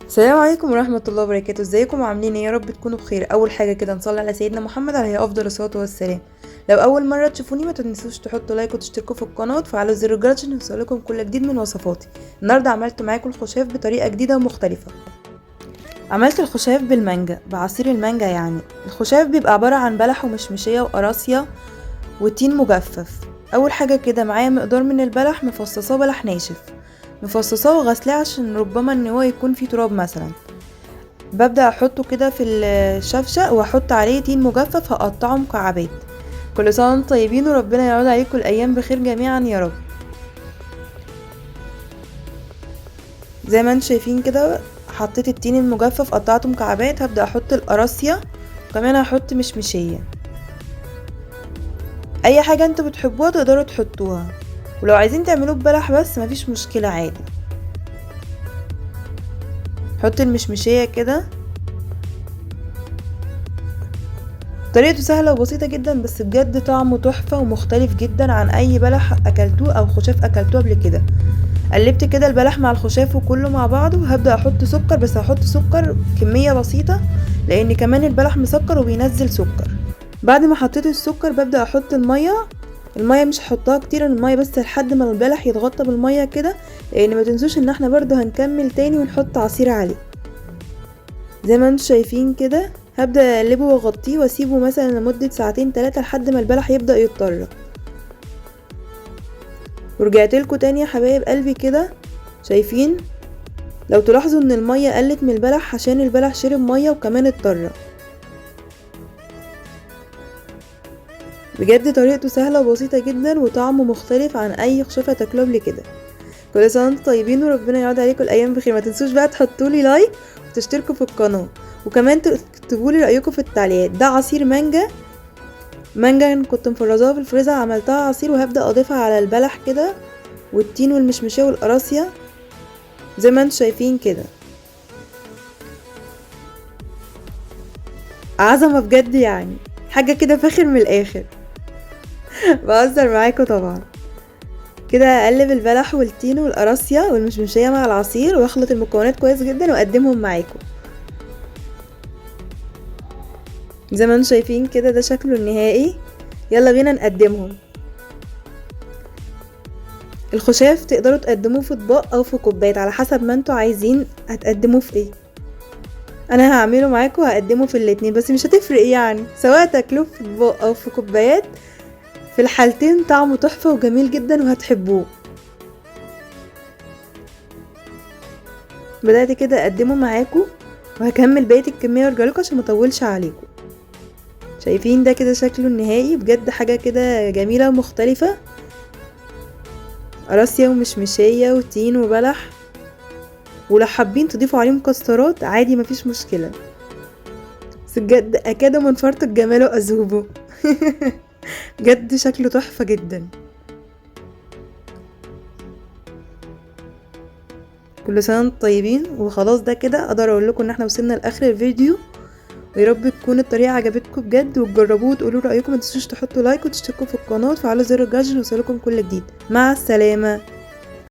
السلام عليكم ورحمة الله وبركاته. ازيكم وعاملين ايه؟ يا رب تكونوا بخير. اول حاجة كده نصلي على سيدنا محمد عليه افضل الصلاة والسلام. لو اول مرة تشوفوني ما تنسوش تحطوا لايك وتشتركوا في القناة وتفعلوا زر الجرس عشان يوصلكم كل جديد من وصفاتي. النهاردة عملت معاكم الخشاف بطريقة جديدة ومختلفة. عملت الخشاف بالمانجا، بعصير المانجا. يعني الخشاف بيبقى عبارة عن بلح ومشمشية وقراصية وتين مجفف. اول حاجة كده معايا مقدار من البلح مفصصاه بلح ناشف، مفصصاه وغسلاه عشان ربما ان هو يكون فيه تراب مثلا. ببدأ احطه كده في الشفشق واحط عليه تين مجفف هقطعه مكعبات. كل سنة وانتم طيبين وربنا يعود عليكم الايام بخير جميعا يا رب. زي ما انتم شايفين كده حطيت التين المجفف قطعته مكعبات. هبدأ احط القراصية وكمان هحط مشمشية. اي حاجة انتوا بتحبوها تقدروا تحطوها، ولو عايزين تعملوه ببلح بس مفيش مشكلة عادي. حط المشمشية كده. طريقته سهلة وبسيطة جدا، بس بجد طعمه تحفة ومختلف جدا عن اي بلح اكلتوه او خشاف اكلتوه قبل كده. قلبت كده البلح مع الخشاف وكله مع بعضه. هبدأ احط سكر، بس هحط سكر كمية بسيطة لان كمان البلح مسكر وبينزل سكر. بعد ما حطيت السكر ببدأ احط المية مش هحطها كتير، المية بس لحد ما البلح يتغطى بالمية كده، لان ما تنسوش ان احنا برضو هنكمل تاني ونحط عصير عليه. زي ما انتم شايفين كده هبدأ اقلبه واغطيه واسيبه مثلا لمدة ساعتين 3 لحد ما البلح يبدأ يتطرى. ورجعت لكم تاني يا حبايب قلبي كده. شايفين؟ لو تلاحظوا ان المية قلت من البلح عشان البلح شرب مية وكمان اتطرى. بجد طريقته سهلة وبسيطة جدا وطعمه مختلف عن اي خشافة تاكلوه قبل كده. كل سنة وانتم طيبين وربنا يعود عليكم الايام بخير. ما تنسوش بقى تحطولي لايك وتشتركوا في القناة، وكمان تكتبولي رأيكم في التعليقات. ده عصير مانجا كنت مفرزاها في الفريزر، عملتها عصير وهبدأ اضيفها على البلح كده والتين والمشمشيه والقراصية زي ما انتم شايفين كده. عظمة بجد، يعني حاجة كده فاخر من الاخر. بهزر معاكم طبعا. كده اقلب البلح والتين والقراصية والمشمشيه مع العصير واخلط المكونات كويس جدا واقدمهم معاكم. زي ما انتم شايفين كده ده شكله النهائي. يلا بينا نقدمهم. الخشاف تقدروا تقدموه في اطباق او في كوبايات على حسب ما انتوا عايزين هتقدموه في ايه. انا هعمله معاكم وهقدمه في الاتنين، بس مش هتفرق يعني سواء تاكلوه في اطباق او في كوبايات، في الحالتين طعمه تحفة وجميل جدا وهتحبوه. بدأت كده اقدمه معاكم وهكمل بقية الكمية وارجعلكوا عشان مطولش عليكم. شايفين ده كده شكله النهائي. بجد حاجة كده جميلة ومختلفة. قراصية ومشمشية وتين وبلح، ولو حابين تضيفوا عليه مكسرات عادي مفيش مشكلة، بس بجد اكاد من فرط الجمال واذوبه. بجد شكله تحفة جدا. كل سنة وانتم طيبين. وخلاص ده كده اقدر اقول لكم ان احنا وصلنا لاخر الفيديو، ويا رب تكون الطريقة عجبتكم بجد وتجربوه وتقولوا رأيكم. ما تنسوش تحطوا لايك وتشتركوا في القناة وتفعلوا زر الجرس عشان يوصلكم كل جديد. مع السلامة.